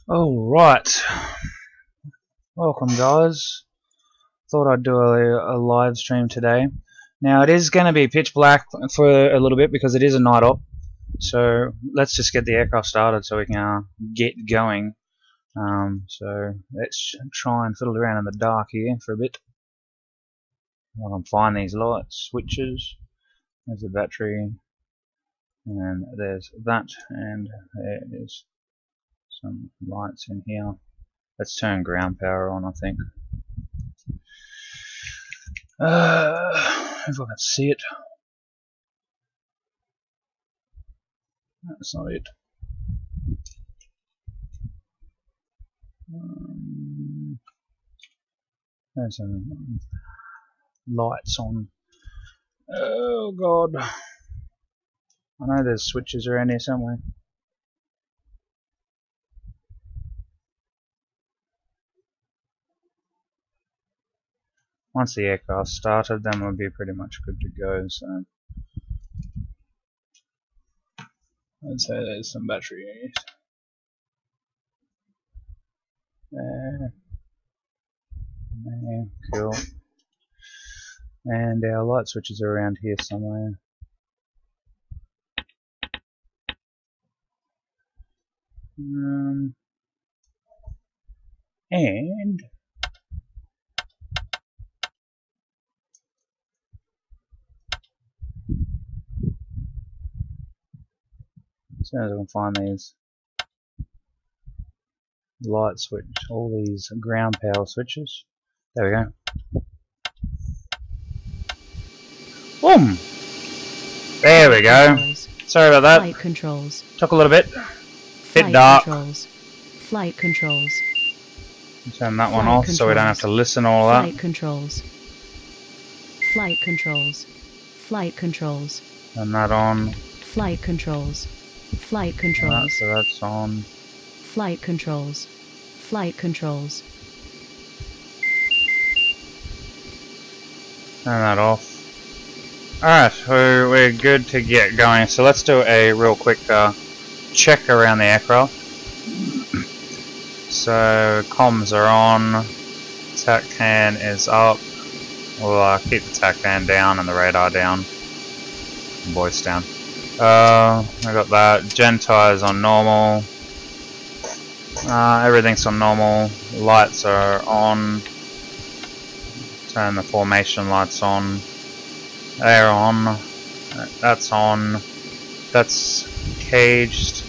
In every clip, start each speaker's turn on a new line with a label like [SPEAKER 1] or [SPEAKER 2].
[SPEAKER 1] Alright, welcome guys. Thought I'd do a live stream today. Now it is going to be pitch black for a little bit because it is a night op. So let's just get the aircraft started so we can get going. So let's try and fiddle around in the dark here for a bit. I can find these light switches. There's the battery, and there's that, and there is some lights in here. Let's turn ground power on, I think. If I can see it. That's not it. There's some lights on. Oh god. I know there's switches around here somewhere. Once the aircraft started, then we'll be pretty much good to go. So let's say there's some batteries. There, cool. And our light switches are around here somewhere. And as soon as I can find these light switch, all these ground power switches. There we go. Boom! There we go. Sorry about that.
[SPEAKER 2] Flight controls.
[SPEAKER 1] Took a little bit. Bit dark.
[SPEAKER 2] Flight controls.
[SPEAKER 1] Turn that one off so we don't have to listen to all that.
[SPEAKER 2] Flight controls. Flight controls. Flight controls.
[SPEAKER 1] Turn that on.
[SPEAKER 2] Flight controls. Flight controls.
[SPEAKER 1] So that's on.
[SPEAKER 2] Flight controls. Flight controls.
[SPEAKER 1] Turn that off. Alright, so we're good to get going. So let's do a real quick check around the aircraft. So comms are on. TACAN is up. We'll keep the TACAN down and the radar down. Voice down. I got that. Gen tires on normal. Everything's on normal. Lights are on. Turn the formation lights on. They're on. That's on. That's caged.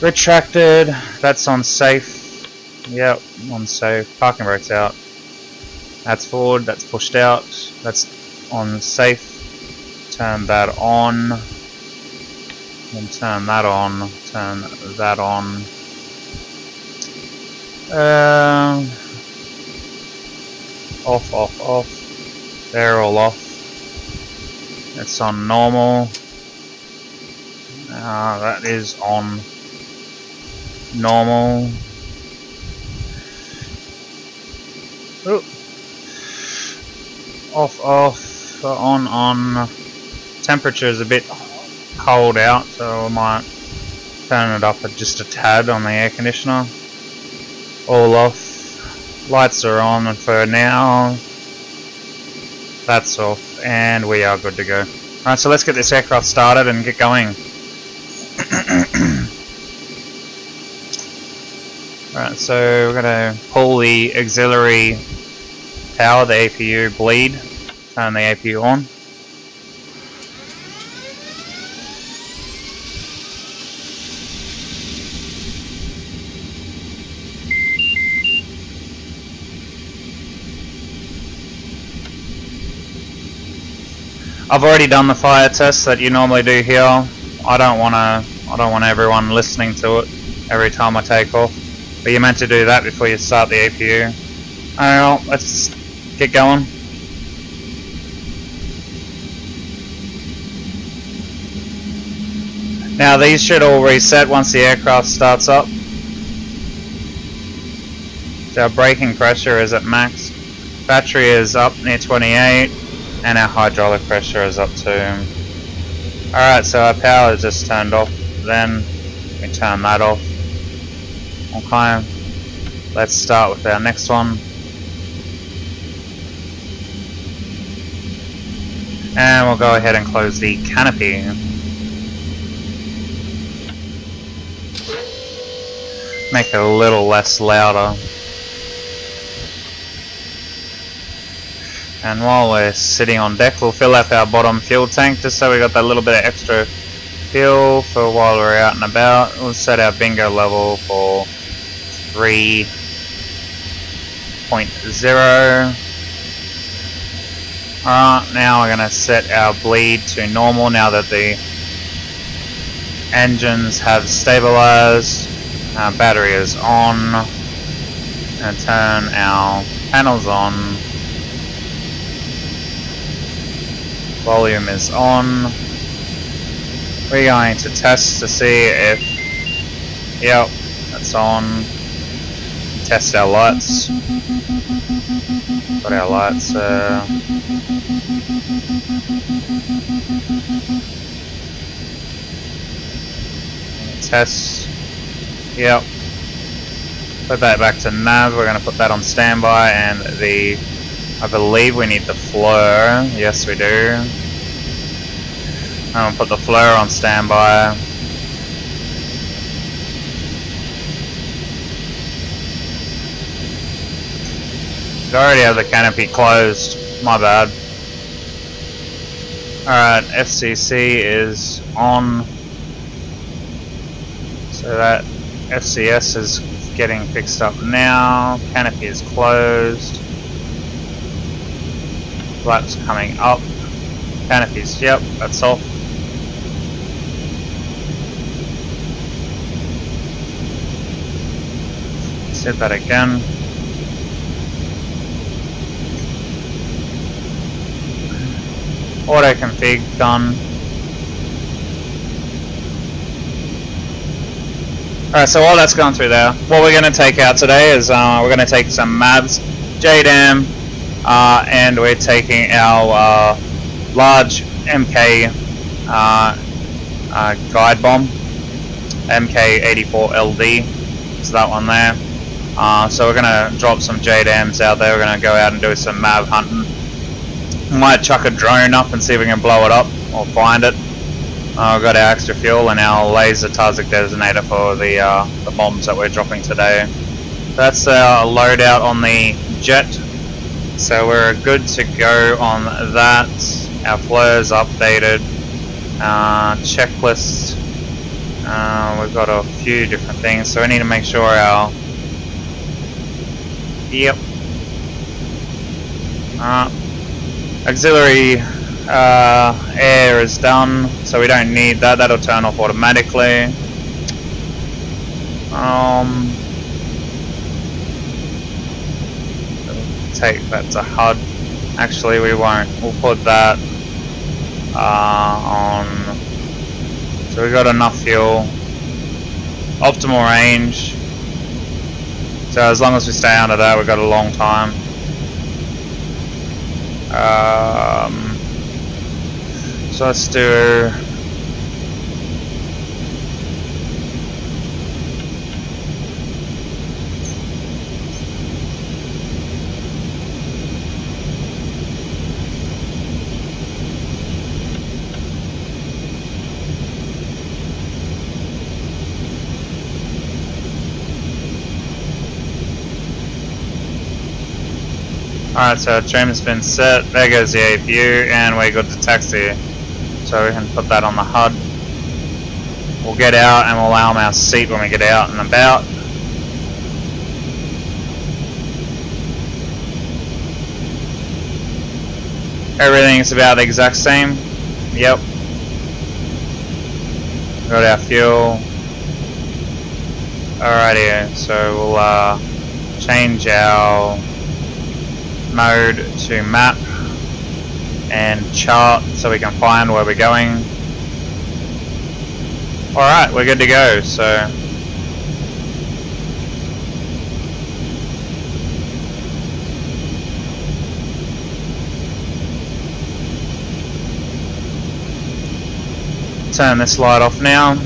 [SPEAKER 1] Retracted. That's on safe. Yep, on safe. Parking brake's out. That's forward. That's pushed out. That's on safe. Turn that on. Then turn that on. Turn that on. Off, off, off. They're all off. It's on normal. That is on normal. Ooh. Off, off. On. Temperature is a bit cold out, so I might turn it up just a tad on the air conditioner. All off. Lights are on for now. That's off, and we are good to go. Alright, so let's get this aircraft started and get going. Alright, so we're going to pull the auxiliary power, the APU bleed, turn the APU on. I've already done the fire test that you normally do here. I don't want everyone listening to it every time I take off. But you're meant to do that before you start the APU. Alright, let's get going. Now these should all reset once the aircraft starts up. So our braking pressure is at max. Battery is up near 28. And our hydraulic pressure is up too. Alright, so our power is just turned off. Then we turn that off. Okay, let's start with our next one. And we'll go ahead and close the canopy. Make it a little less louder. And while we're sitting on deck, we'll fill up our bottom fuel tank just so we got that little bit of extra fuel for while we're out and about. We'll set our bingo level for 3.0. Alright, now we're going to set our bleed to normal now that the engines have stabilized. Our battery is on. And turn our panels on. Volume is on. We're going to test to see if, yep, that's on. Test our lights. Got our lights. Test. Yep. Put that back to nav. We're going to put that on standby, and I believe we need the floor. Yes, we do. I'm going to put the floor on standby. I already have the canopy closed. My bad. Alright, FCC is on. So that FCS is getting fixed up now. Canopy is closed. Flaps coming up. Canopies, yep, that's off. Set that again. Auto config done. Alright, so while that's going through there, what we're going to take out today is we're going to take some MAVs, JDAM, and we're taking our large MK guide bomb, MK84LD, is that one there. So we're going to drop some JDAMs out there. We're going to go out and do some MAV hunting. Might chuck a drone up and see if we can blow it up or find it. We've got our extra fuel and our laser Tarzik detonator for the bombs that we're dropping today. That's our loadout on the jet. So we're good to go on that. Our flow is updated. Checklist. We've got a few different things, so we need to make sure our... Yep. Auxiliary air is done, so we don't need that. That'll turn off automatically. Take that to HUD. Actually, we won't. We'll put that on. So we got enough fuel. Optimal range. So as long as we stay under that, we've got a long time. So let's do... Alright, so our trim has been set, there goes the APU, and we're good to taxi. So we can put that on the HUD. We'll get out and we'll arm our seat when we get out and about. Everything's about the exact same. Yep. Got our fuel. Alrighty, so we'll change our mode to map and chart so we can find where we're going. Alright, we're good to go, so turn this light off now.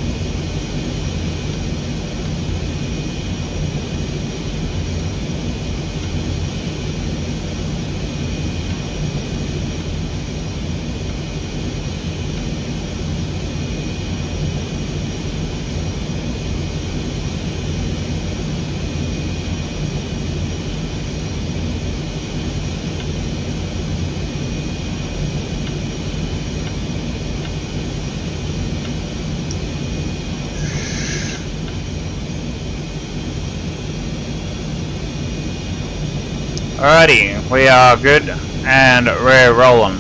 [SPEAKER 1] Alrighty, we are good and we're rolling.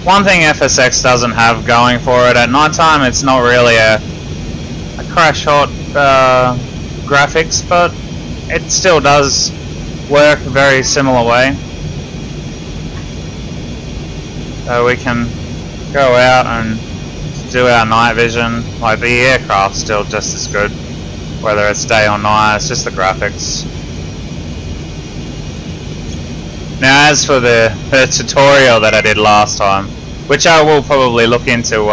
[SPEAKER 1] One thing FSX doesn't have going for it, at nighttime it's not really a crash hot graphics, but it still does work a very similar way. So we can go out and do our night vision. Like, the aircraft's still just as good, whether it's day or night, it's just the graphics. Now as for the tutorial that I did last time, which I will probably look into,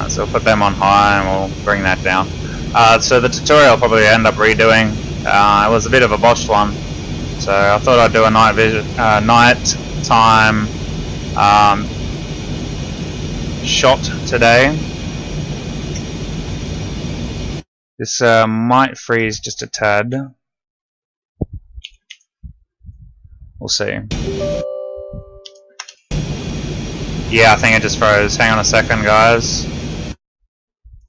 [SPEAKER 1] so we'll put them on high and we'll bring that down. So the tutorial I'll probably end up redoing. It was a bit of a botched one, so I thought I'd do a night vision, night time shot today. This might freeze just a tad. We'll see. Yeah, I think it just froze. Hang on a second, guys.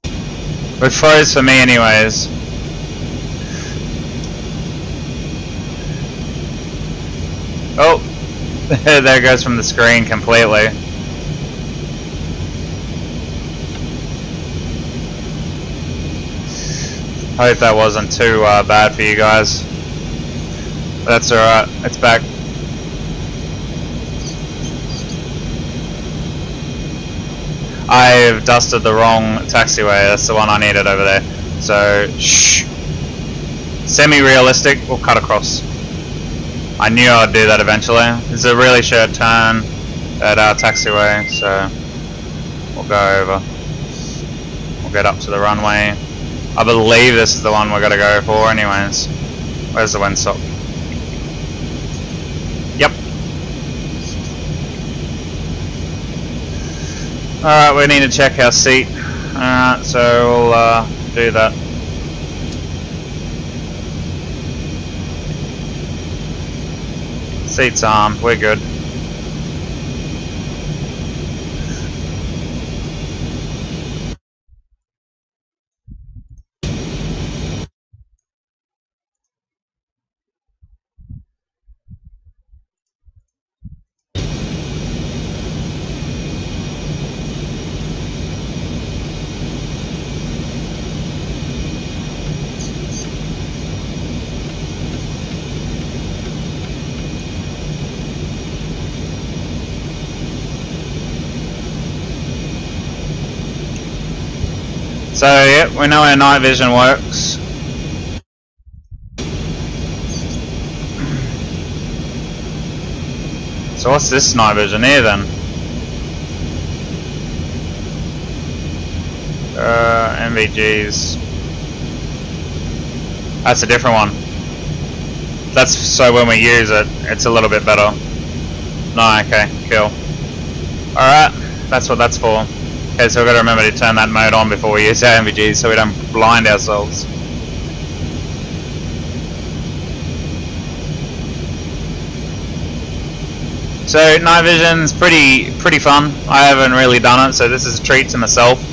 [SPEAKER 1] It froze for me anyways. Oh! There it goes from the screen completely. Hope that wasn't too bad for you guys. That's alright, it's back. I've dusted the wrong taxiway, that's the one I needed over there. So, shh. Semi-realistic, we'll cut across. I knew I'd do that eventually. There's a really short turn at our taxiway, so we'll go over. We'll get up to the runway. I believe this is the one we're gonna go for anyways. Where's the windsock? Yep. Alright, we need to check our seat. Alright, so we'll do that. Seat's armed, we're good. So yeah, we know how night vision works. So what's this night vision here then? MVGs. That's a different one. That's so when we use it, it's a little bit better. No, okay, cool. Alright, that's what that's for. Okay, so we've got to remember to turn that mode on before we use our MVGs so we don't blind ourselves. So night vision's pretty fun. I haven't really done it, so this is a treat to myself.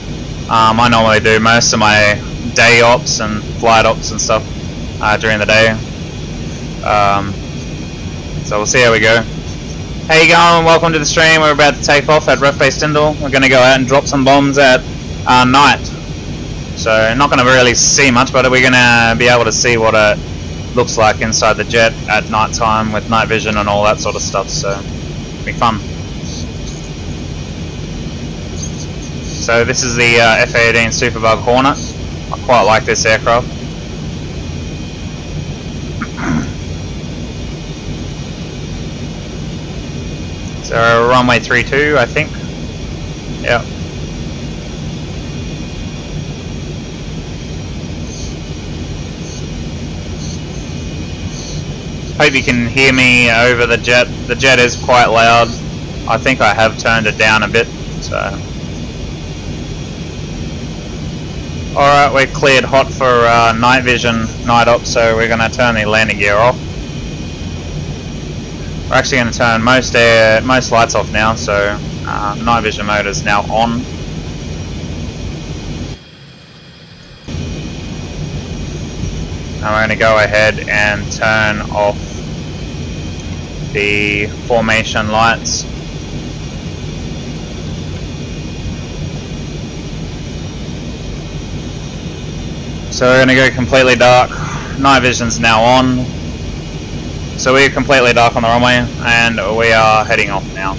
[SPEAKER 1] I normally do most of my day ops and flight ops and stuff during the day. So we'll see how we go. How you going? Welcome to the stream. We're about to take off at Rough Base Tyndall. We're going to go out and drop some bombs at night. So not going to really see much, but we're going to be able to see what it looks like inside the jet at night time with night vision and all that sort of stuff. So it'll be fun. So this is the F-18 Superbug Hornet. I quite like this aircraft. So runway 32, I think. Yeah. Hope you can hear me over the jet. The jet is quite loud. I think I have turned it down a bit, so. Alright, we're cleared hot for night vision, night op, so we're going to turn the landing gear off. We're actually going to turn most lights off now, so night vision mode is now on. And we're going to go ahead and turn off the formation lights. So we're going to go completely dark. Night vision's now on. So we're completely dark on the runway and we are heading off now.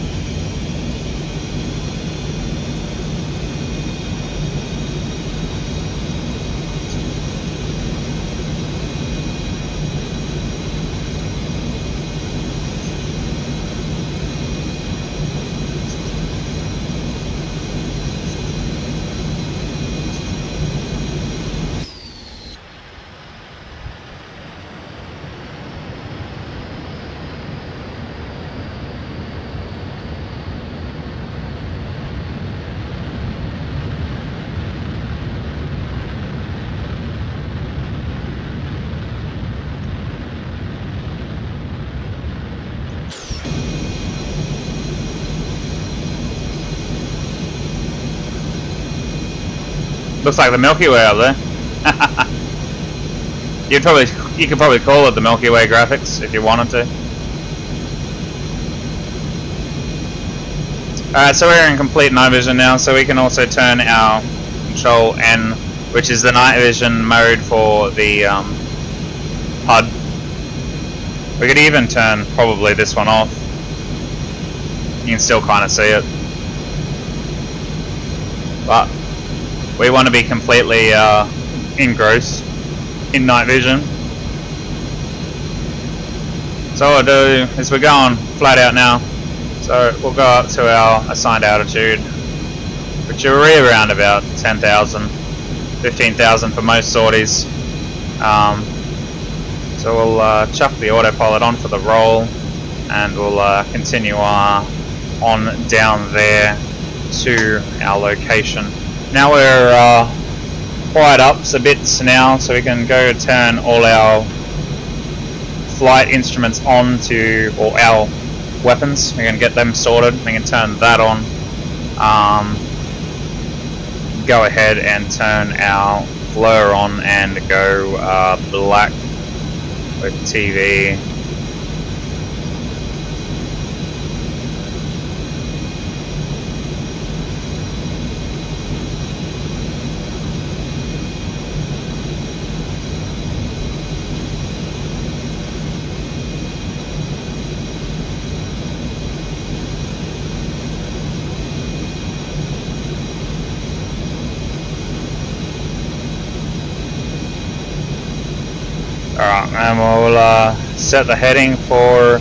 [SPEAKER 1] Looks like the Milky Way up there. You could probably call it the Milky Way graphics if you wanted to. Alright, so we're in complete night vision now, so we can also turn our Control N, which is the night vision mode for the HUD. We could even turn probably this one off. You can still kind of see it. But we want to be completely engrossed in night vision. So all I'll do is we're going flat out now. So we'll go up to our assigned altitude, which are around about 10,000, 15,000 for most sorties. So we'll chuck the autopilot on for the roll, and we'll continue on down there to our location. Now we're quiet up a bit now, so we can go turn all our flight instruments on to, or our weapons. We can get them sorted. We can turn that on. Go ahead and turn our blur on and go black with TV. Alright, and we'll set the heading for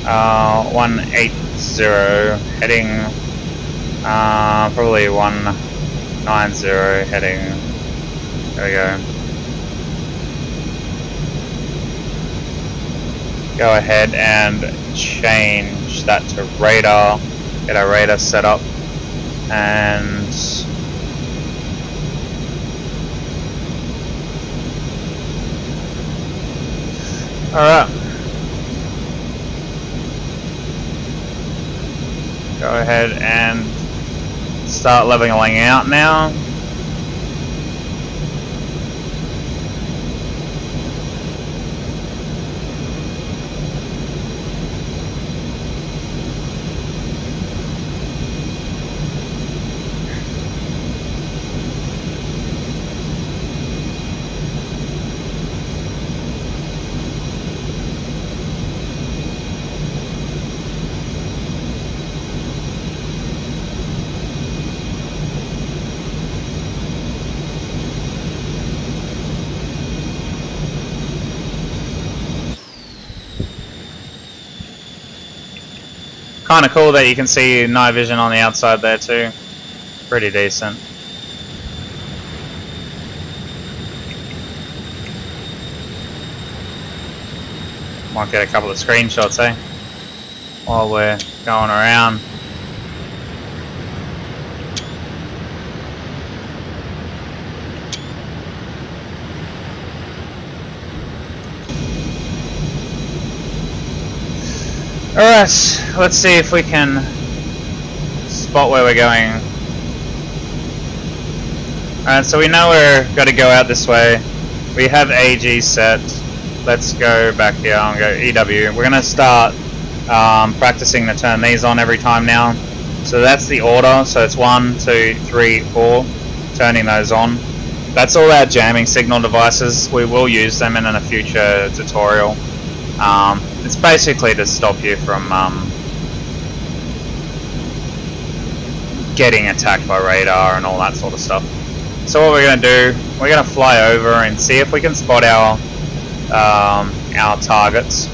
[SPEAKER 1] 180, heading probably 190, heading, there we go. Go ahead and change that to radar, get our radar set up, and alright. Go ahead and start leveling out now. Kind of cool that you can see night vision on the outside there too. Pretty decent. Might get a couple of screenshots, eh? While we're going around. Alright, let's see if we can spot where we're going. Alright, so we know we're got to go out this way. We have AG set. Let's go back here and go EW. We're going to start practicing to turn these on every time now. So that's the order. So it's 1, 2, 3, 4. Turning those on. That's all our jamming signal devices. We will use them in a future tutorial. It's basically to stop you from getting attacked by radar and all that sort of stuff. So what we're going to do, we're going to fly over and see if we can spot our targets.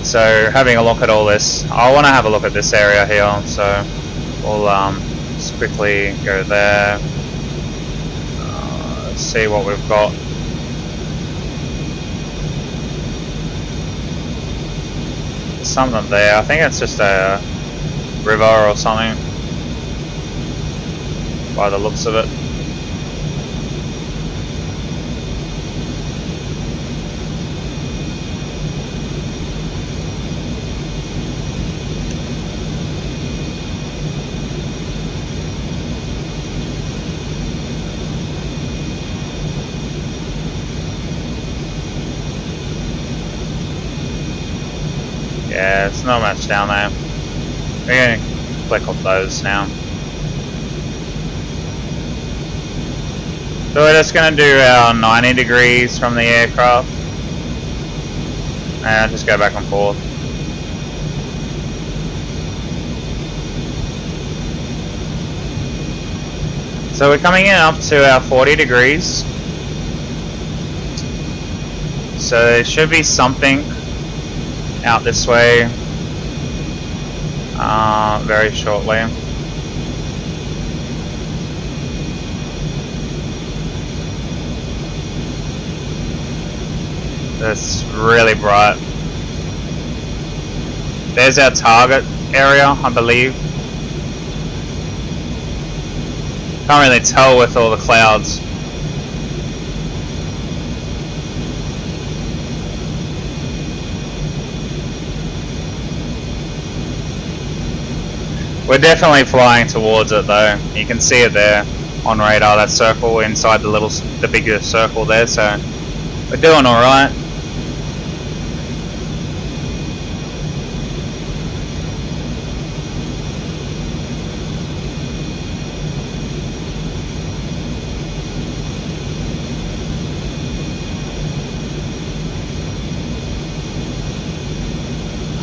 [SPEAKER 1] So having a look at all this, I want to have a look at this area here, so we'll just quickly go there, see what we've got. There's something there, I think it's just a river or something by the looks of it. Yeah, it's not much down there. We're going to click on those now. So we're just going to do our 90 degrees from the aircraft. And just go back and forth. So we're coming in up to our 40 degrees. So there should be something out this way very shortly. It's really bright. There's our target area, I believe. Can't really tell with all the clouds. We're definitely flying towards it though. You can see it there on radar, that circle inside the bigger circle there, so we're doing alright.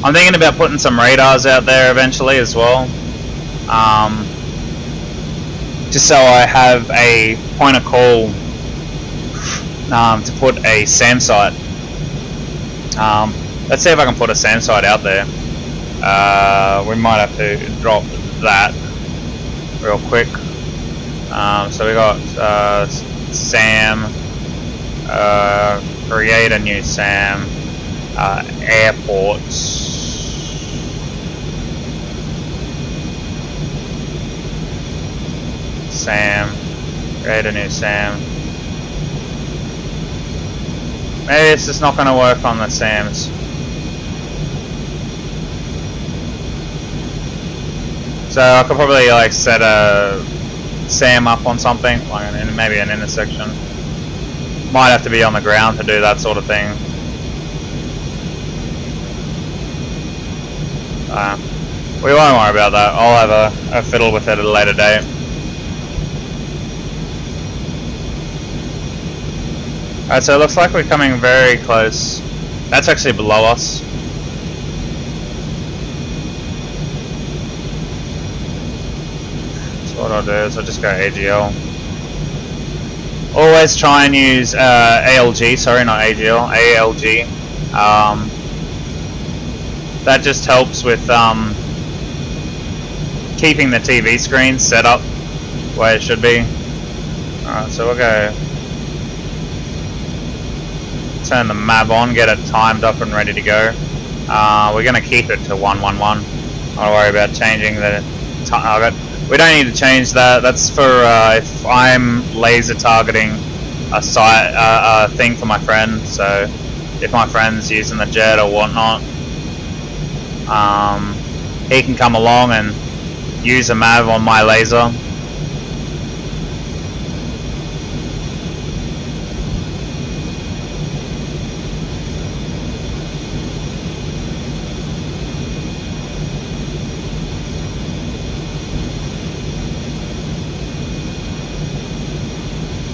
[SPEAKER 1] I'm thinking about putting some radars out there eventually as well. Just so I have a point of call to put a SAM site. Let's see if I can put a SAM site out there. We might have to drop that real quick. So we got SAM, create a new SAM, airports. SAM, create a new SAM. Maybe it's just not going to work on the SAMs. So I could probably like set a SAM up on something, like maybe an intersection. Might have to be on the ground to do that sort of thing. We won't worry about that. I'll have a fiddle with it at a later date. Alright, so it looks like we're coming very close. That's actually below us. So what I'll do is I'll just go AGL. Always try and use ALG, sorry, not AGL, ALG. That just helps with keeping the TV screen set up where it should be. Alright, so we'll go turn the map on, get it timed up and ready to go. We're going to keep it to 111. Don't worry about changing the target. We don't need to change that. That's for if I'm laser targeting a site, a thing for my friend. So if my friend's using the jet or whatnot, he can come along and use a MAV on my laser.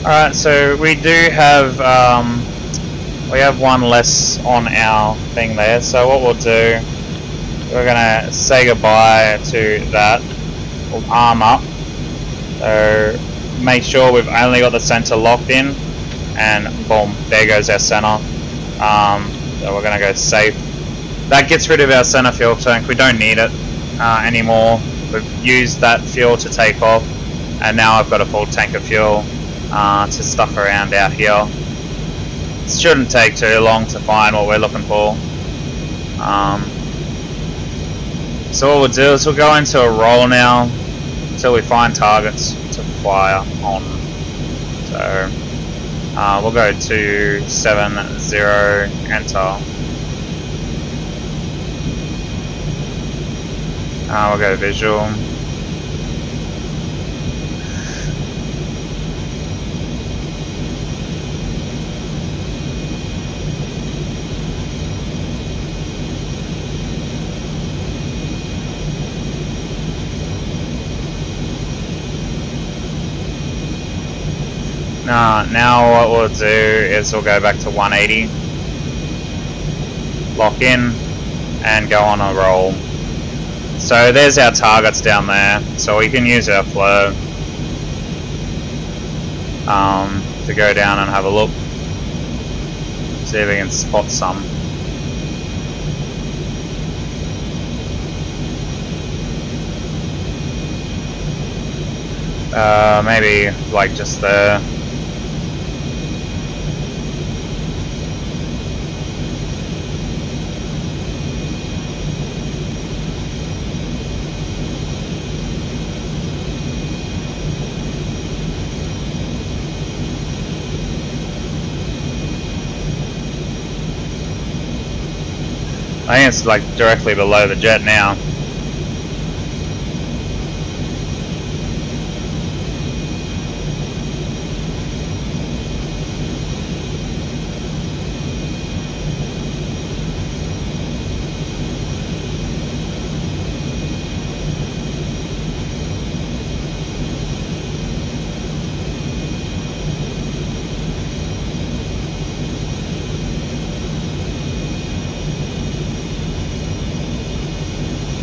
[SPEAKER 1] Alright, so we do have one less on our thing there, so what we'll do, we're gonna say goodbye to that. We'll arm up, so make sure we've only got the center locked in, and boom, there goes our center. So we're gonna go safe. That gets rid of our center fuel tank. We don't need it anymore. We've used that fuel to take off, and now I've got a full tank of fuel to stuff around out here. It shouldn't take too long to find what we're looking for. So what we'll do is we'll go into a roll now until we find targets to fire on. So we'll go to 70, enter. We'll go visual. Now what we'll do is we'll go back to 180, lock in, and go on a roll. So there's our targets down there, so we can use our flow to go down and have a look, see if we can spot some. Maybe like just there. I think it's like directly below the jet now.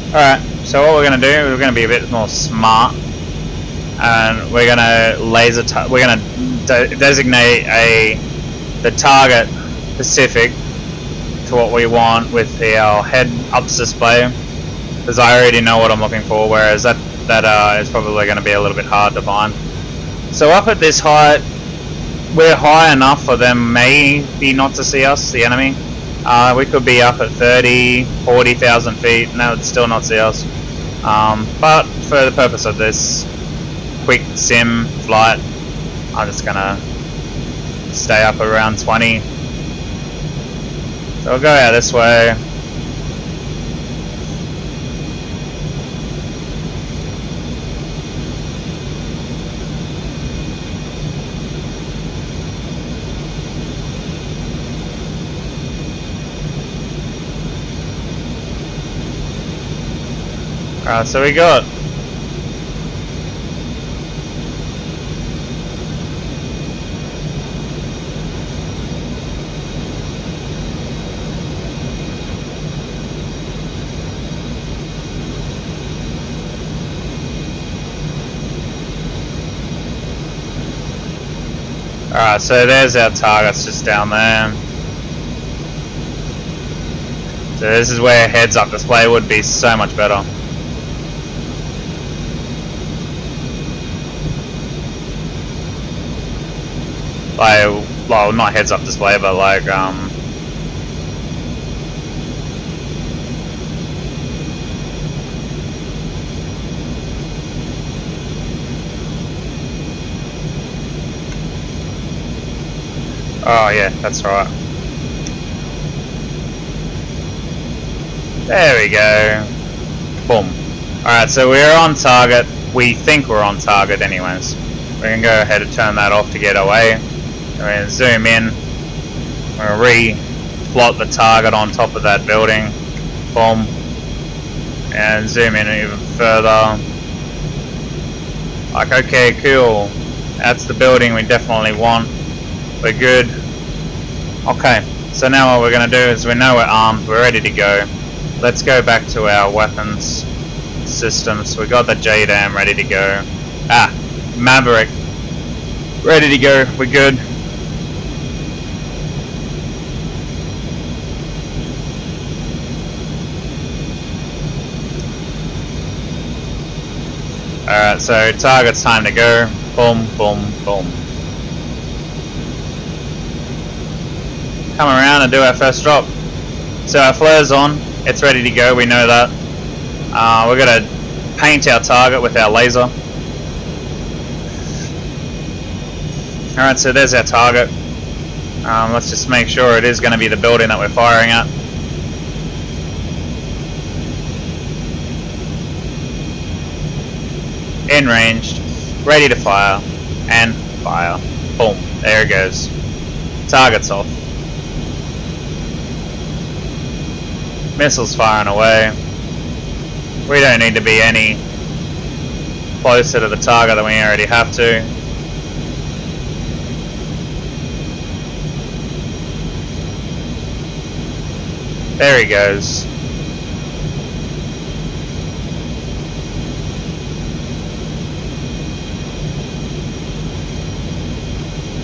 [SPEAKER 1] Alright, so what we're going to do, we're going to be a bit more smart, and we're going to designate the target specific to what we want with our head-ups display, because I already know what I'm looking for, whereas that is probably going to be a little bit hard to find. So up at this height, we're high enough for them maybe not to see us, the enemy. We could be up at 30, 40,000 feet and they would still not see us. But for the purpose of this quick sim flight, I'm just gonna stay up around 20. So we'll go out this way. Alright, so we got Alright, so there's our targets just down there. So this is where heads up display would be so much better. Like, well, not heads up display, but like, oh yeah, that's right. There we go. Boom. Alright, so we're on target. We think we're on target anyways. We can go ahead and turn that off to get away. We're going to zoom in. We're going to re-plot the target on top of that building. Boom. And zoom in even further. Like, okay, cool. That's the building we definitely want. We're good. Okay, so now what we're going to do is we know we're armed, we're ready to go. Let's go back to our weapons system. So we got the JDAM ready to go. Ah, Maverick. Ready to go, we're good. Alright, so target's time to go. Boom, boom, boom. Come around and do our first drop. So our flare's on, it's ready to go, we know that. We're going to paint our target with our laser. Alright, so there's our target. Let's just make sure it is going to be the building that we're firing at. In range, ready to fire, and fire. Boom, there it goes. Target's off. Missiles firing away. We don't need to be any closer to the target than we already have to. There he goes.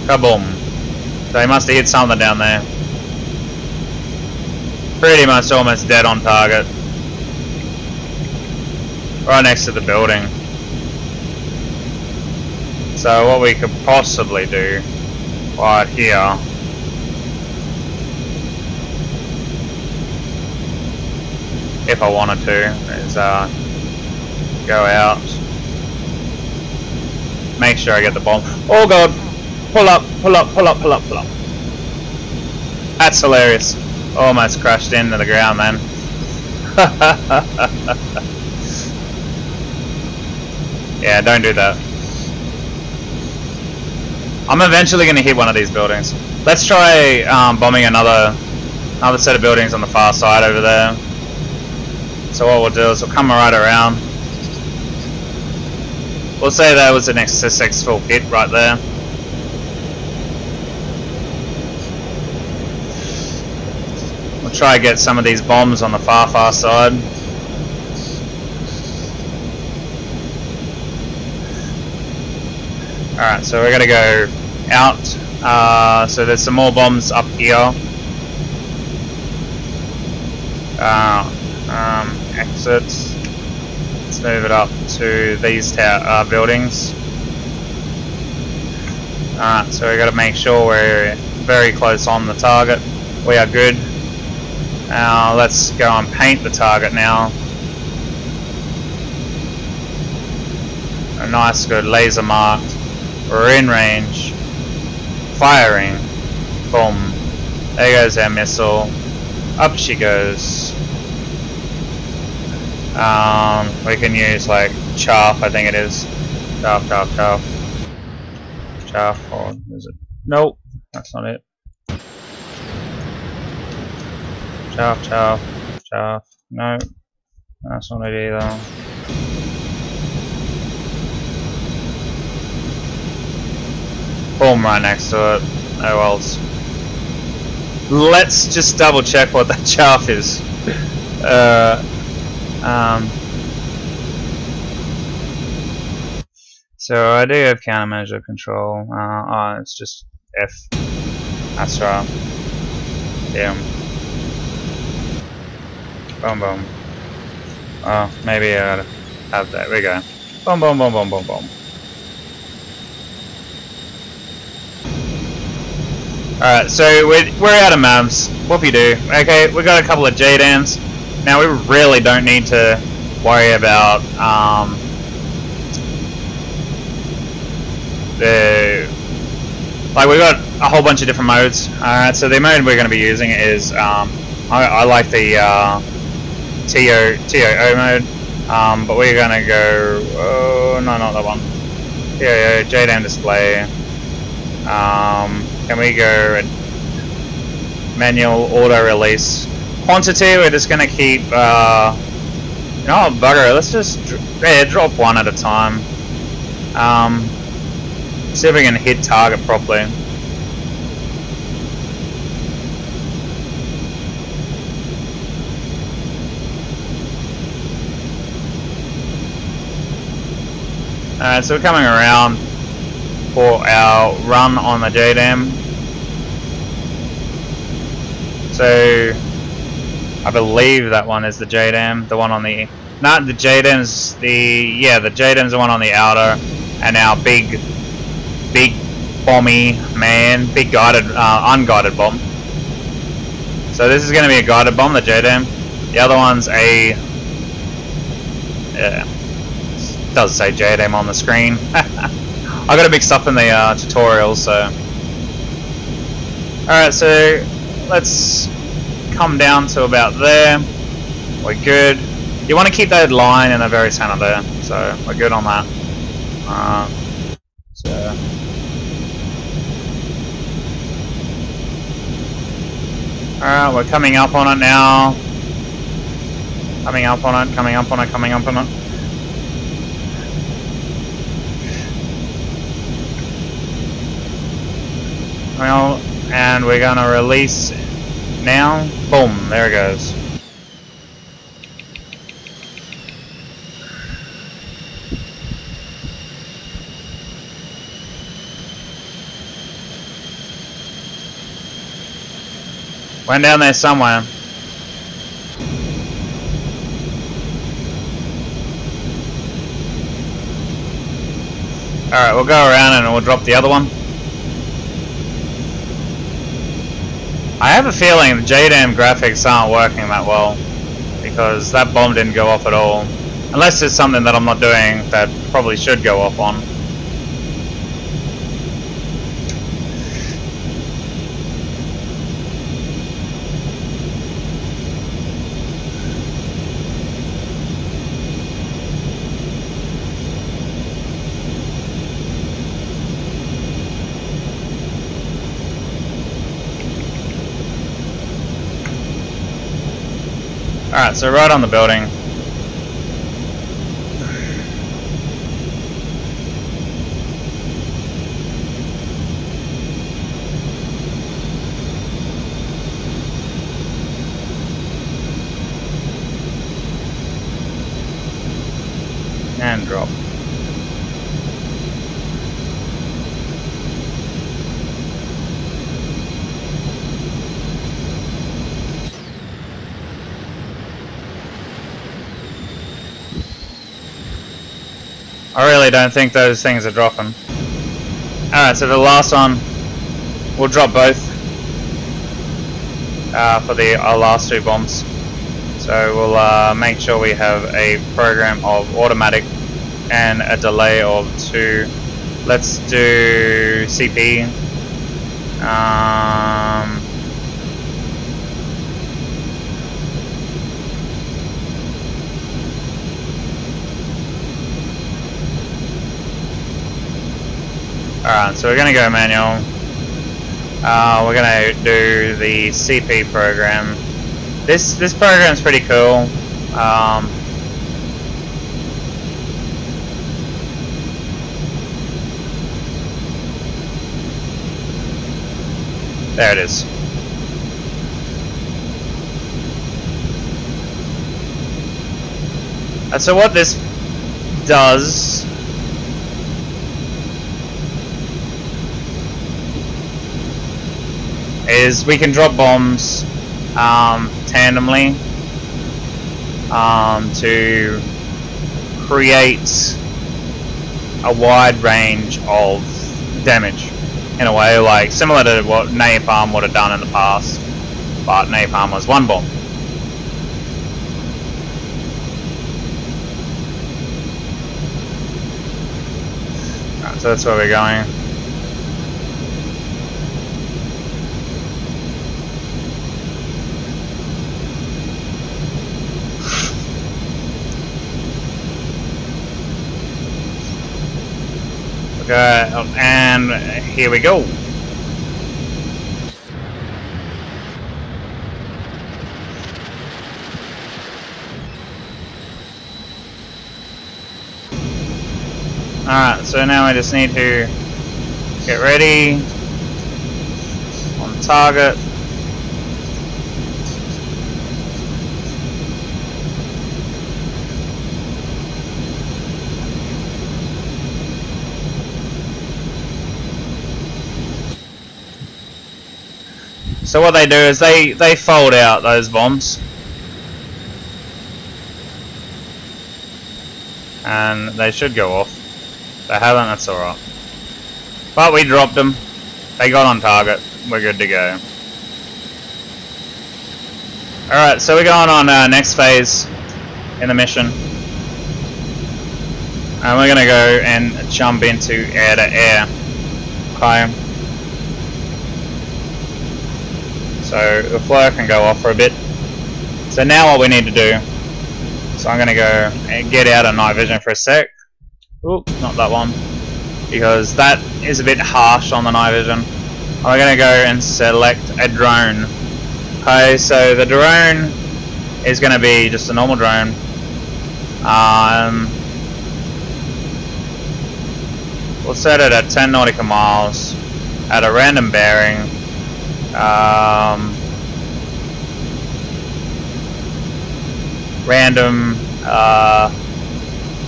[SPEAKER 1] Kaboom. So he must have hit something down there. Pretty much almost dead on target. Right next to the building. So what we could possibly do right here if I wanted to is go out. Make sure I get the bomb. Oh god! Pull up, pull up, pull up, pull up, pull up. That's hilarious. Almost crashed into the ground, man. Yeah, don't do that. I'm eventually going to hit one of these buildings. Let's try bombing another set of buildings on the far side over there. So what we'll do is we'll come right around. We'll say that was an successful hit right there. We'll try to get some of these bombs on the far side. Alright, so we're going to go out. So there's some more bombs up here. Exits. Let's move it up to these buildings. Alright, so we've got to make sure we're very close on the target. We are good. Now let's go and paint the target now. A nice good laser marked. We're in range. Firing. Boom. There goes our missile. Up she goes. We can use like chaff, I think it is. Chaff, chaff, chaff. Chaff, or is it? Nope, that's not it. Chaff, chaff, chaff. No, that's not it either. Boom, right next to it. Oh wells. Let's just double check what that chaff is. So I do have countermeasure control. Oh, it's just F. That's right. Damn. Boom, boom. Oh, maybe I gotta have that. There we go. Boom, boom, boom, boom, boom, boom. Alright, so we're out of mavs. Whoopie-doo. Okay, we got a couple of JDAMs. Now we really don't need to worry about we got a whole bunch of different modes. Alright, so the mode we're going to be using is I like the TOO mode. But we're gonna go. Oh no, not that one. TOO JDAM display. Can we go manual auto release quantity? We're just gonna keep. You know what, bugger it. Let's just drop one at a time. See if we can hit target properly. Alright, so we're coming around for our run on the JDAM. So I believe that one is the JDAM, the one on the not the JDAM's the JDAM's the one on the outer, and our big bomby man, big guided unguided bomb. So this is going to be a guided bomb, the JDAM. The other one's a it does say JDAM on the screen. I got it mixed up in the tutorial, so. Alright, so let's come down to about there. We're good. You want to keep that line in the very center there, so we're good on that. Alright, we're coming up on it now. Coming up on it, coming up on it, coming up on it. Well, and we're gonna release now. Boom, there it goes. Went down there somewhere. Alright, we'll go around and we'll drop the other one. I have a feeling the JDAM graphics aren't working that well, because that bomb didn't go off at all. Unless there's something that I'm not doing that probably should go off on. Alright, so right on the building. And drop. I really don't think those things are dropping. Alright, so the last one, we'll drop both for our last two bombs. So we'll make sure we have a program of automatic and a delay of 2. Let's do CP. Alright, so we're gonna go manual. We're gonna do the CP program. This program's pretty cool. There it is. And so what this does is we can drop bombs tandemly to create a wide range of damage in a way, like similar to what napalm would have done in the past, but napalm was one bomb. Alright, so that's where we're going. Okay, and here we go. Alright, so now I just need to get ready. On target. So what they do is they fold out those bombs. And they should go off. If they haven't, that's alright. But we dropped them. They got on target. We're good to go. Alright, so we're going on next phase in the mission. And we're going to go and jump into air to air. Okay. So the flare can go off for a bit. So now what we need to do, so I'm going to go and get out of night vision for a sec. Oop, not that one. Because that is a bit harsh on the night vision. I'm going to go and select a drone. Okay, so the drone is going to be just a normal drone. We'll set it at 10 nautical miles at a random bearing.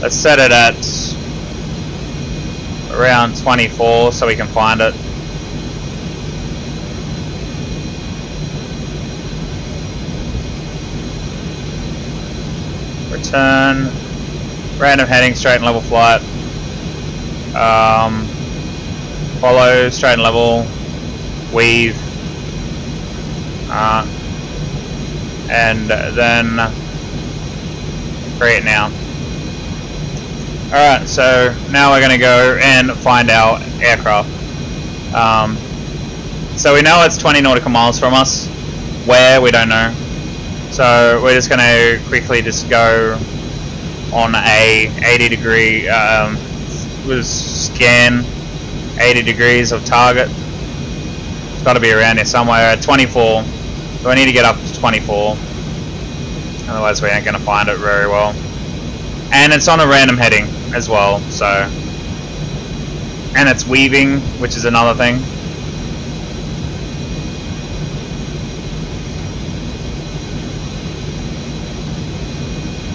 [SPEAKER 1] Let's set it at around 24 so we can find it. Return, random heading, straight and level flight. Follow, straight and level, weave, and then create now. Alright, so now we're going to go and find our aircraft. So we know it's 20 nautical miles from us. Where, we don't know. So we're just going to quickly just go on a 80 degree, scan 80 degrees of target. It's got to be around here somewhere at 24. So I need to get up to 24. Otherwise we ain't going to find it very well. And it's on a random heading as well, so. And it's weaving, which is another thing.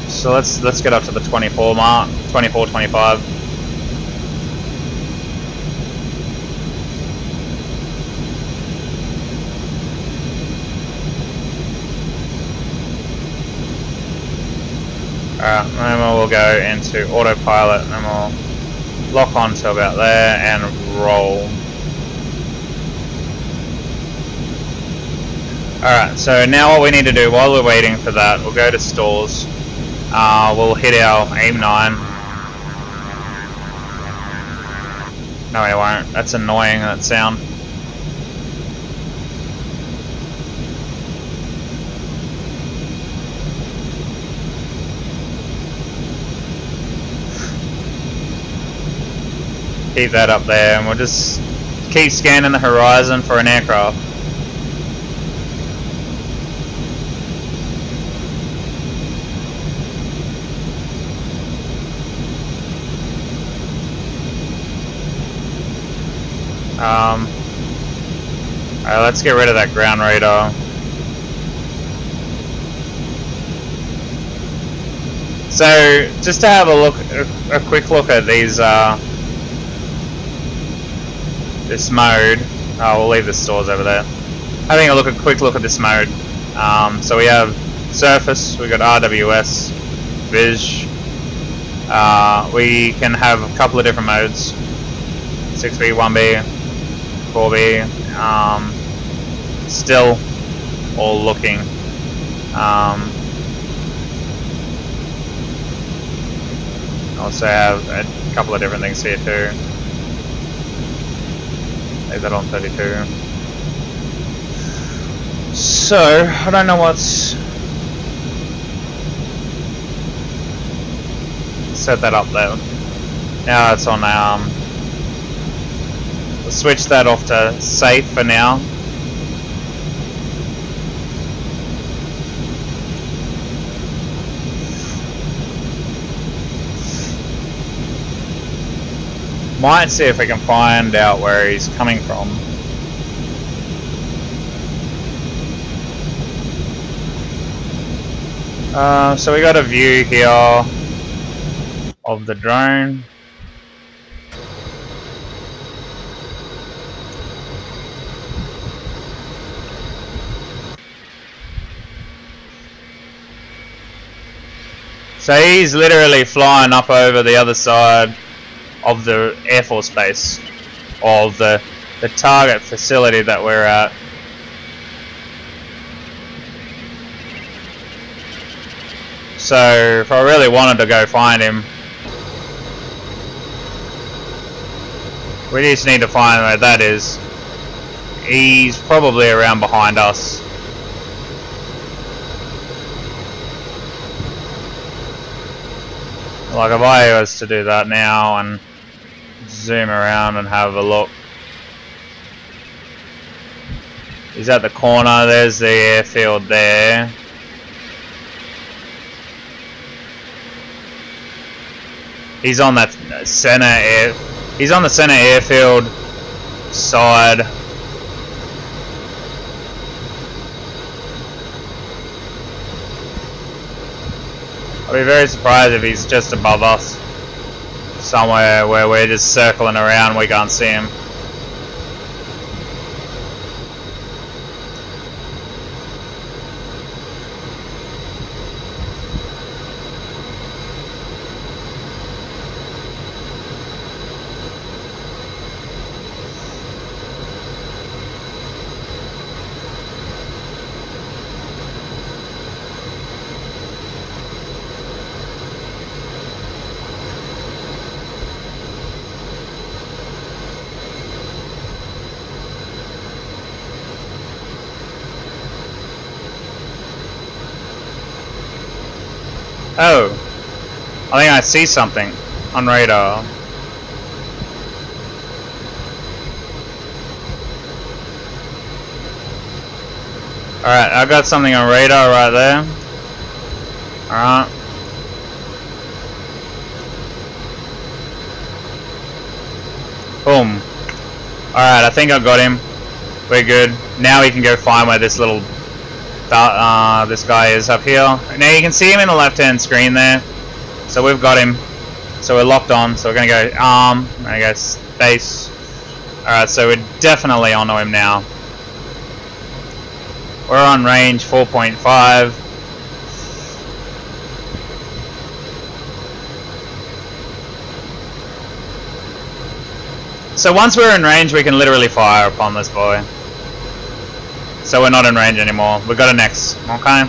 [SPEAKER 1] So let's get up to the 24 mark, 24, 25. Alright, and then we'll go into autopilot and then we'll lock on to about there and roll. Alright, so now what we need to do while we're waiting for that, we'll go to stores. We'll hit our aim 9. No, we won't. That's annoying, that sound. Keep that up there, and we'll just keep scanning the horizon for an aircraft. Alright, let's get rid of that ground radar. So, just to have a look, a quick look at these, this mode. We'll leave the stores over there. Having a quick look at this mode. So we have surface, we got RWS, Viz. We can have a couple of different modes. 6B, 1B, 4B. Still all looking. Also have a couple of different things here too. Leave that on 32. So, I don't know what's... Set that up there. Now it's on, We'll switch that off to safe for now. Might see if we can find out where he's coming from. So we got a view here of the drone. So he's literally flying up over the other side of the Air Force Base, or the target facility that we're at. So if I really wanted to go find him, we just need to find where that is. He's probably around behind us. Like if I was to do that now and zoom around and have a look. He's at the corner, there's the airfield there. He's on that center he's on the center airfield side. I'll be very surprised if he's just above us, somewhere where we're just circling around, we can't see him. Oh, I think I see something on radar. Alright, I got something on radar right there. Alright. Boom. Alright, I think I got him. We're good. Now we can go find where this little this guy is up here. Now you can see him in the left hand screen there. So we've got him. So we're locked on. So we're gonna go arm. I'm gonna go space. Alright, so we're definitely onto him now. We're on range 4.5. So once we're in range, we can literally fire upon this boy. So we're not in range anymore. We've got an X, okay?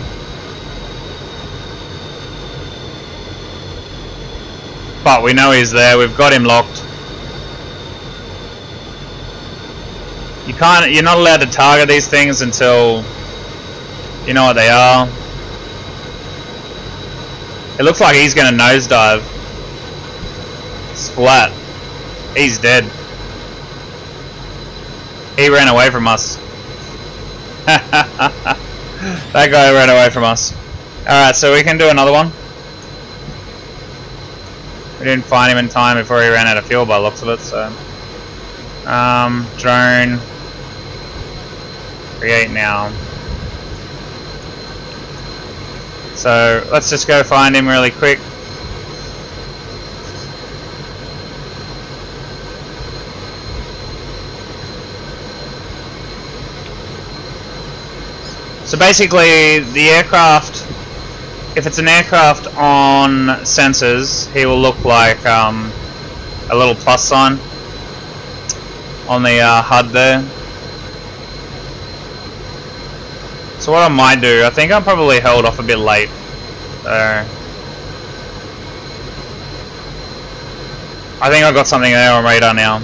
[SPEAKER 1] But we know he's there. We've got him locked. You're not allowed to target these things until you know what they are. It looks like he's gonna nosedive. Splat. He's dead. He ran away from us. That guy ran away from us. Alright, so we can do another one. We didn't find him in time before he ran out of fuel by the looks of it, so. Drone. Create now. So, let's just go find him really quick. So basically, the aircraft, if it's an aircraft on sensors, he will look like a little plus sign on the HUD there. So what I might do, I think I'm probably held off a bit late. So I think I've got something there on radar now.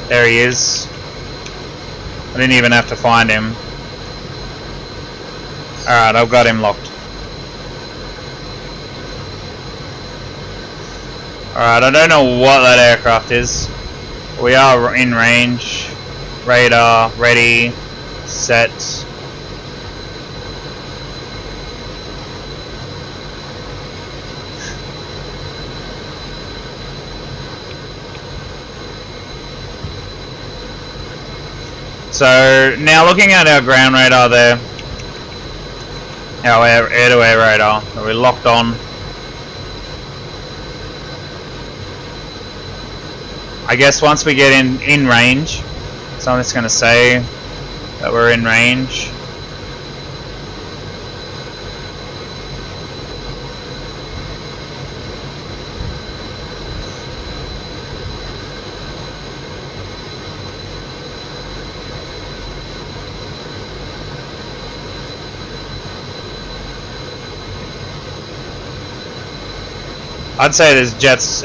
[SPEAKER 1] There he is. I didn't even have to find him. Alright, I've got him locked. Alright, I don't know what that aircraft is. We are in range. Radar ready. Set. So now looking at our ground radar there, our air-to-air radar that we're locked on. I guess once we get in range, so I'm just going to say that we're in range. I'd say this jet's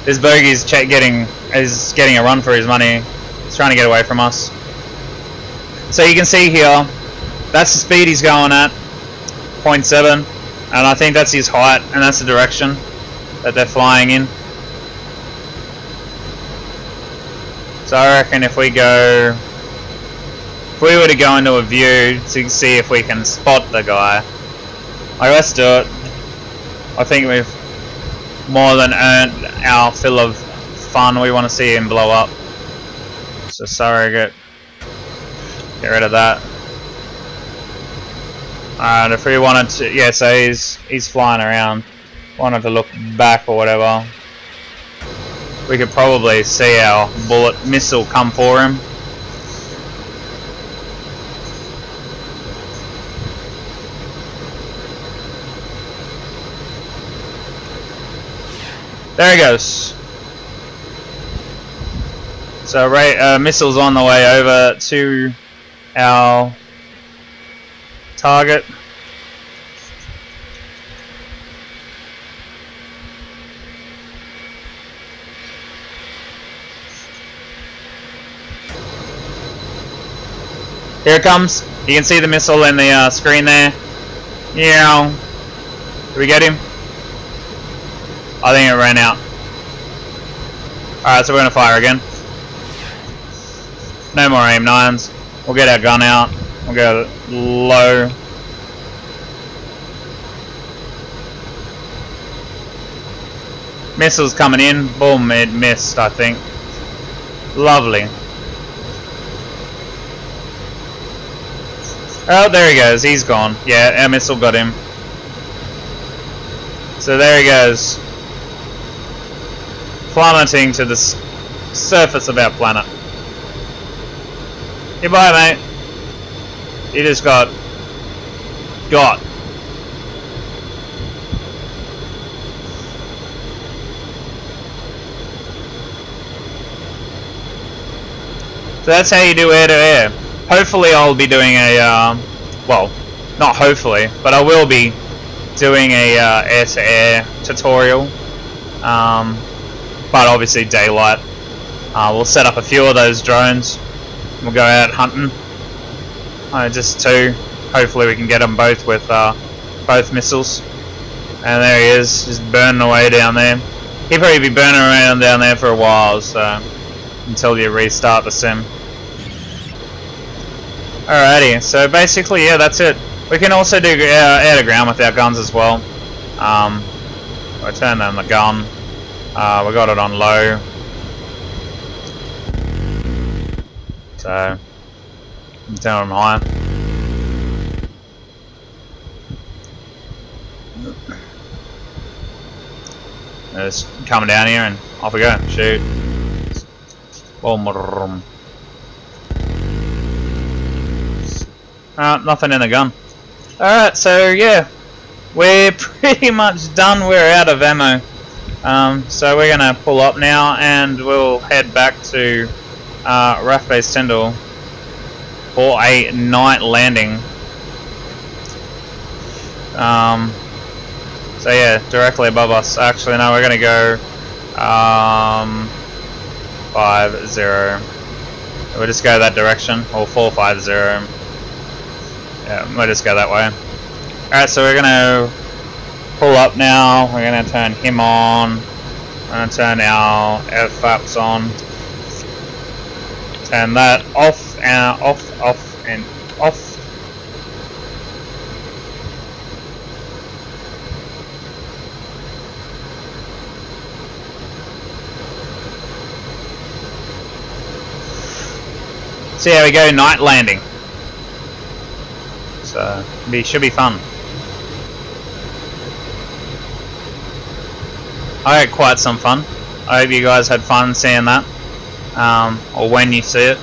[SPEAKER 1] this bogey's getting a run for his money. He's trying to get away from us. So you can see here, that's the speed he's going at, 0.7, and I think that's his height, and that's the direction that they're flying in. So I reckon if we were to go into a view to see if we can spot the guy, let's do it. I think we've more than earned our fill of fun. We want to see him blow up. So surrogate. Get rid of that. And if we wanted to, yeah, so he's flying around. Wanted to look back or whatever. We could probably see our bullet missile come for him. There he goes. So missile's on the way over to our target. Here it comes. You can see the missile in the screen there. Yeah. Did we get him? I think it ran out. Alright, so we're going to fire again. No more aim 9s. We'll get our gun out. We'll go low. Missile's coming in. Boom, it missed, I think. Lovely. Oh, there he goes. He's gone. Yeah, our missile got him. So there he goes. Plummeting to the surface of our planet. Goodbye, mate. You just got. So that's how you do air-to-air. Hopefully I'll be doing a, well, not hopefully, but I will be doing a air-to-air tutorial. But obviously daylight. We'll set up a few of those drones. We'll go out hunting. Just 2. Hopefully we can get them both with both missiles. And there he is, just burning away down there. He'll probably be burning around down there for a while, so until you restart the sim. Alrighty, so basically, yeah, that's it. We can also do air to ground with our guns as well. I turned on the gun. We got it on low. So, turn it on high. Just coming down here and off we go. Shoot. Boom. Nothing in the gun. Alright, so yeah. We're pretty much done. We're out of ammo. So we're going to pull up now and we'll head back to RAF Base Tyndall for a night landing. So yeah, directly above us. Actually, no, we're going to go 5-0. We'll just go that direction, or 4-5-0. Yeah, we'll just go that way. Alright, so we're going to pull up now. We're going to turn him on. We're going to turn our F-flaps on. Turn that off and off, off and off. So here we go, night landing. So it should be fun. I had quite some fun. I hope you guys had fun seeing that, or when you see it.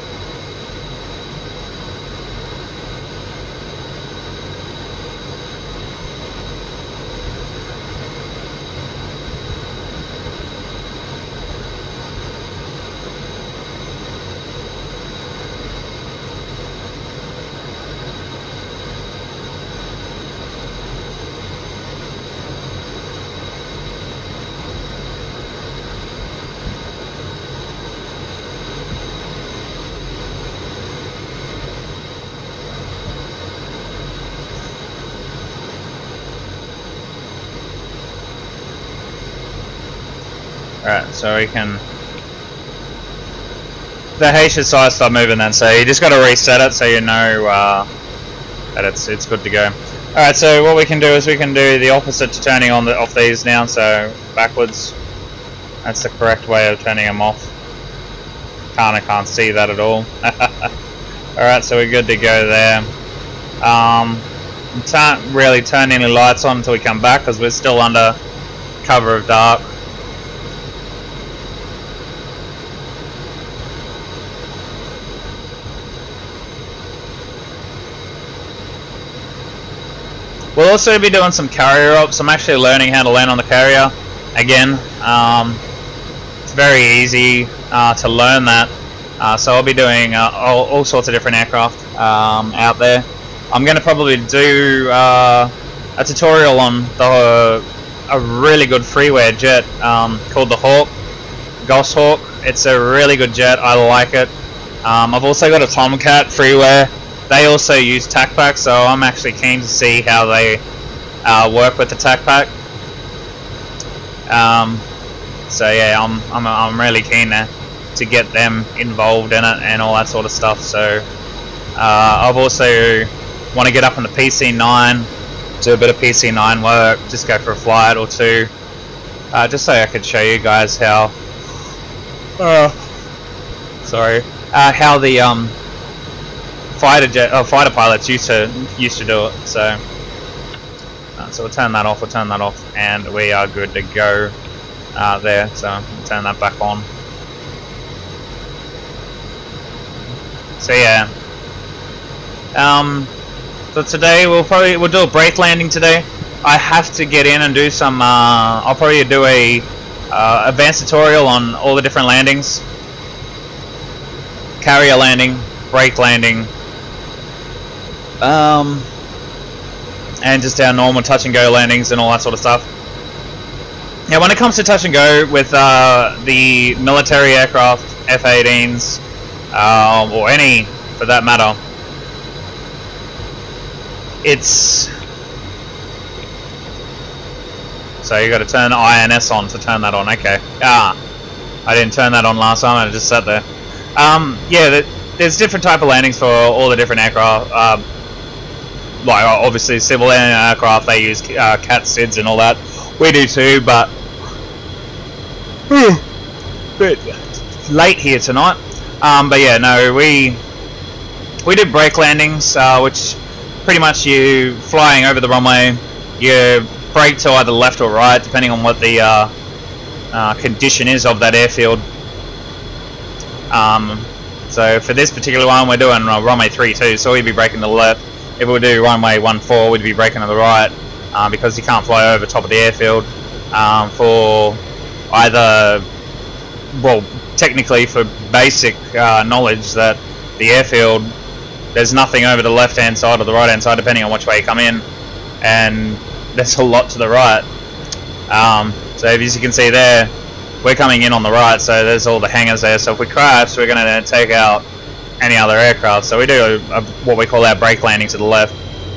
[SPEAKER 1] Alright, so we can... The H should start moving then, so you just got to reset it so you know that it's good to go. Alright, so what we can do is we can do the opposite to turning on off these now, so backwards. That's the correct way of turning them off. I can't see that at all. Alright, so we're good to go there. We can't really turn any lights on until we come back because we're still under cover of dark. We'll also be doing some carrier ops. I'm actually learning how to land on the carrier again. It's very easy to learn that. So I'll be doing all sorts of different aircraft out there. I'm going to probably do a tutorial on a really good freeware jet called the Hawk, Ghost Hawk. It's a really good jet. I like it. I've also got a Tomcat freeware. They also use tac pack, so I'm actually keen to see how they work with the tac pack. So yeah, I'm really keen to get them involved in it and all that sort of stuff. So I've also want to get up on the PC9, do a bit of PC9 work, just go for a flight or two, just so I could show you guys how. How the fighter pilots used to do it. So we'll turn that off, and we are good to go there. So we'll turn that back on. So yeah, so today we'll do a brake landing today. I have to get in and do some. I'll probably do a advanced tutorial on all the different landings: carrier landing, brake landing. And just our normal touch and go landings and all that sort of stuff. Now when it comes to touch and go with the military aircraft, F-18s, or any for that matter, it's... So you got to turn INS on to turn that on, okay. I didn't turn that on last time, I just sat there. Yeah, there's different type of landings for all the different aircraft. Like obviously civil aircraft, they use CAT SIDs and all that. We do too, but bit late here tonight. But yeah, no, we do brake landings, which pretty much you flying over the runway, you brake to either left or right, depending on what the condition is of that airfield. So for this particular one, we're doing runway 32, so we'd be braking to the left. If we do runway 14, we'd be braking to the right, because you can't fly over top of the airfield for either, well, technically for basic knowledge that the airfield, there's nothing over the left-hand side or the right-hand side, depending on which way you come in, and there's a lot to the right. So as you can see there, we're coming in on the right, so there's all the hangars there. So if we crash, we're going to take out any other aircraft. So we do what we call our brake landing to the left.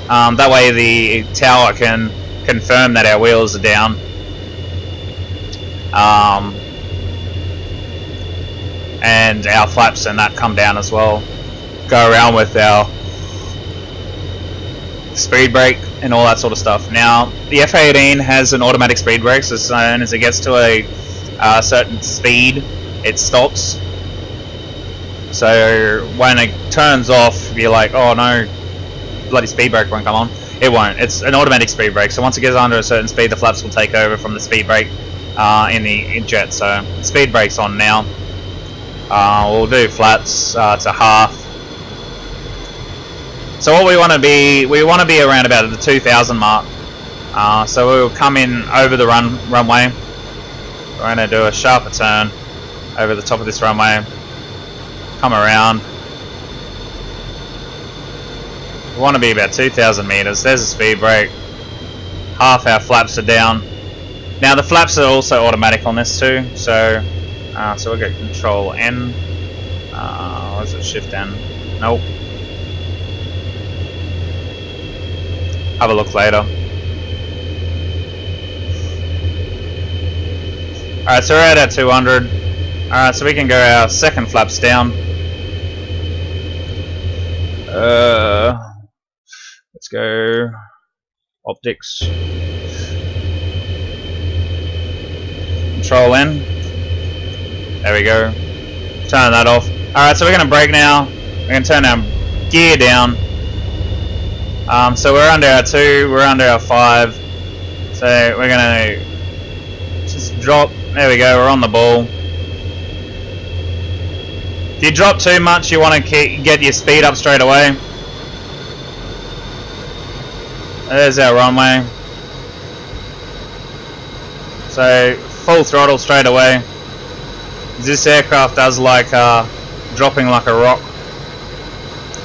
[SPEAKER 1] That way the tower can confirm that our wheels are down. and our flaps and that come down as well. Go around with our speed brake and all that sort of stuff. Now the F-18 has an automatic speed brake, so as soon as it gets to a certain speed it stops. So when it turns off you're like, oh no, bloody speed brake won't come on. It won't. It's an automatic speed brake, so once it gets under a certain speed the flaps will take over from the speed brake in the jet. So speed brake's on now. We'll do flaps to half. So what we want to be around about the 2000 mark. So we'll come in over the runway. We're going to do a sharper turn over the top of this runway. Come around. We want to be about 2000 meters. There's a speed brake. Half our flaps are down. Now the flaps are also automatic on this too. So we'll go Control N. Or is it Shift N? Nope. Have a look later. Alright, so we're at our 200. Alright, so we can go our second flaps down. Let's go optics. Control N. There we go. Turn that off. Alright, so we're going to brake now. We're going to turn our gear down. So we're under our 2, we're under our 5. So we're going to just drop. There we go, we're on the ball. If you drop too much, you want to get your speed up straight away. There's our runway. So full throttle straight away. This aircraft does like dropping like a rock.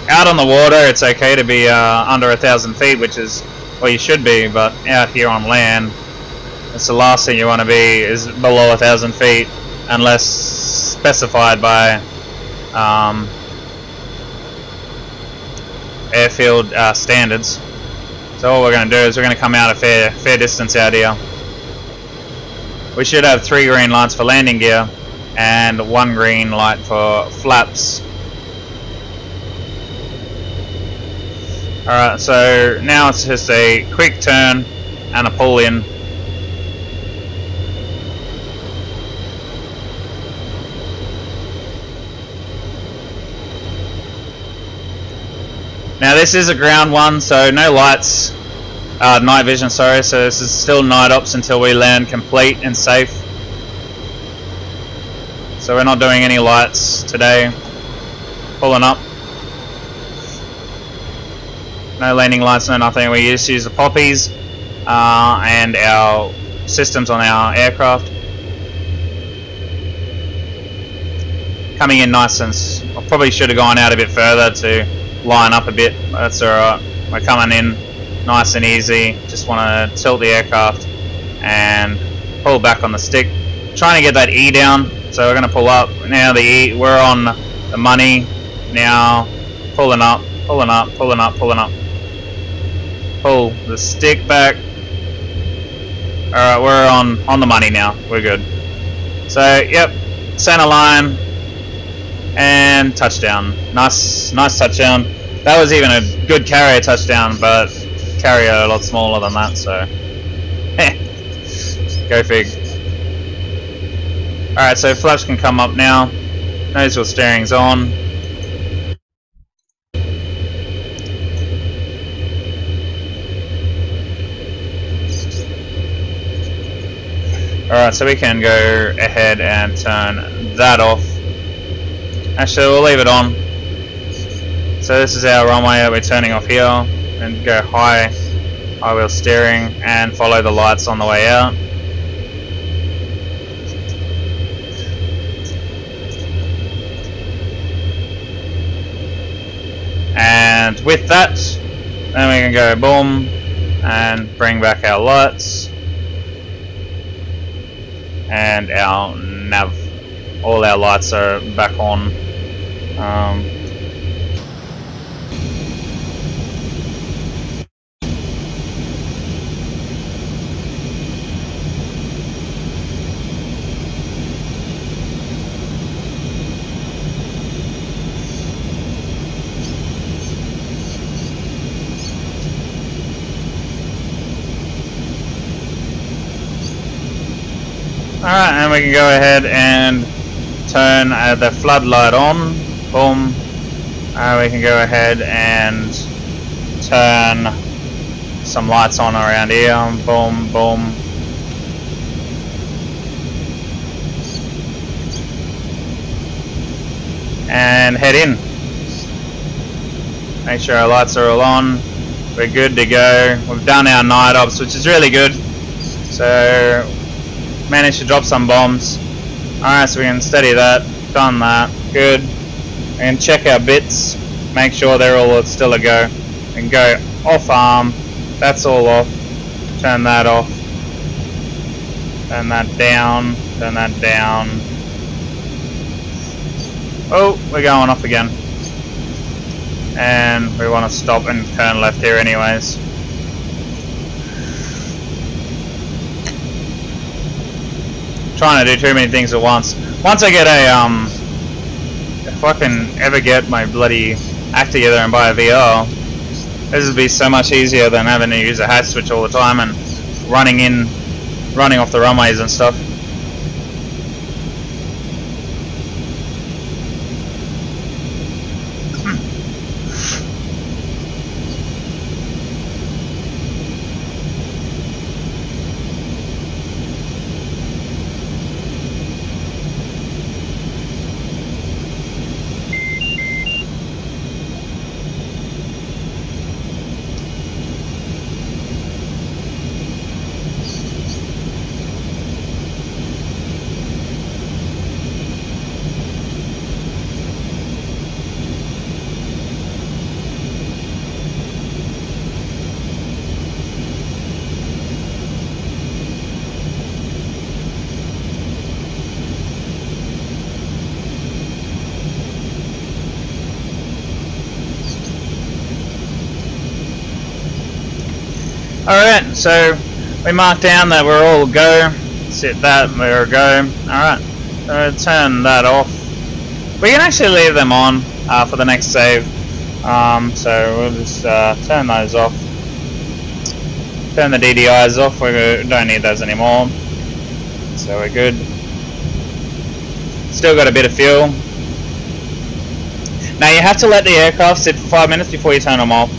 [SPEAKER 1] Out on the water it's okay to be under 1,000 feet, which is well you should be, but out here on land it's the last thing you want to be is below 1,000 feet unless specified by airfield standards. So all we're going to do is we're going to come out a fair distance out here. We should have 3 green lights for landing gear and 1 green light for flaps. Alright, so now it's just a quick turn and a pull in. Now this is a ground one, so no lights, night vision, sorry, so this is still night ops until we land complete and safe. So we're not doing any lights today. Pulling up. No landing lights, no nothing. We just use the poppies and our systems on our aircraft. Coming in nice and... I probably should have gone out a bit further to line up a bit. That's alright. We're coming in nice and easy. Just want to tilt the aircraft and pull back on the stick. Trying to get that E down. So we're going to pull up. Now the E, we're on the money. Now pulling up, pulling up, pulling up, pulling up. Pull the stick back. Alright, we're on the money now. We're good. So, yep. Center line. And touchdown. Nice touchdown. That was even a good carrier touchdown, but carrier a lot smaller than that, so go fig. Alright, so flaps can come up now. Nose wheel steering's on. Alright, so we can go ahead and turn that off. Actually, we'll leave it on. So this is our runway that we're turning off here, and go high wheel steering and follow the lights on the way out. And with that, then we can go boom and bring back our lights and our nav. All our lights are back on. Alright, and we can go ahead and turn the floodlight on. Boom. We can go ahead and turn some lights on around here. Boom, boom. And head in. Make sure our lights are all on. We're good to go. We've done our night ops, which is really good. So, managed to drop some bombs. Alright, so we can steady that. Done that. Good. And check our bits. Make sure they're all still a go. And go off arm. That's all off. Turn that off. Turn that down. Turn that down. Oh, we're going off again. And we want to stop and turn left here anyways. Trying to do too many things at once. Once I get if I can ever get my bloody act together and buy a VR, this would be so much easier than having to use a hat switch all the time and running off the runways and stuff. Alright, so we marked down that we're all go. Set that, we're a go. Alright, turn that off. We can actually leave them on for the next save. So we'll just turn those off. Turn the DDIs off, we don't need those anymore. So we're good. Still got a bit of fuel. Now you have to let the aircraft sit for 5 minutes before you turn them off.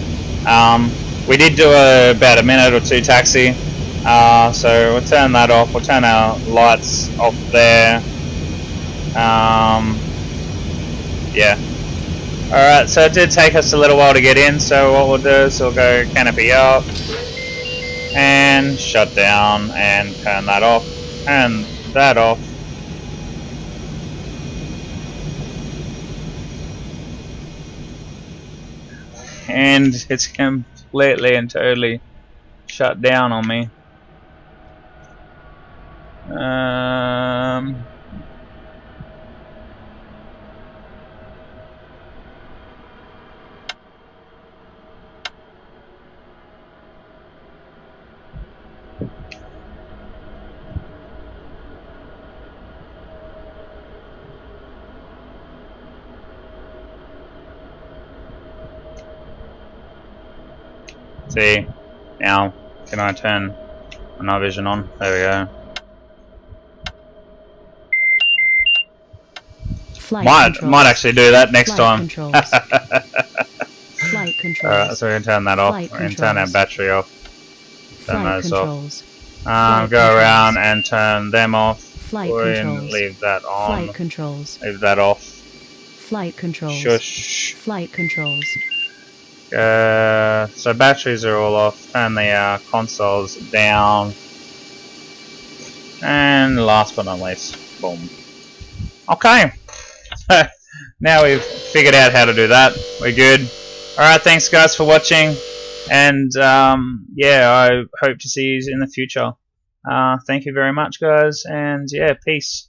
[SPEAKER 1] We did do about a minute or two taxi, so we'll turn that off. We'll turn our lights off there. Yeah. Alright, so it did take us a little while to get in, so what we'll do is we'll go canopy up and shut down and turn that off and that off. And it's completely and totally shut down on me. See, now can I turn my night vision on? There we go. Might actually do that next time.
[SPEAKER 2] Flight controls.
[SPEAKER 1] Alright, so we can turn that off. We can turn our battery off. Turn those off. Go around and turn them off.
[SPEAKER 2] Flight controls.
[SPEAKER 1] Leave that on.
[SPEAKER 2] Flight controls.
[SPEAKER 1] Leave that off.
[SPEAKER 2] Flight controls.
[SPEAKER 1] Shush.
[SPEAKER 2] Flight controls.
[SPEAKER 1] So batteries are all off. Turn the consoles down. And last but not least, boom. Okay. Now we've figured out how to do that. We're good. Alright, thanks guys for watching. And yeah, I hope to see you in the future. Thank you very much guys. And yeah, peace.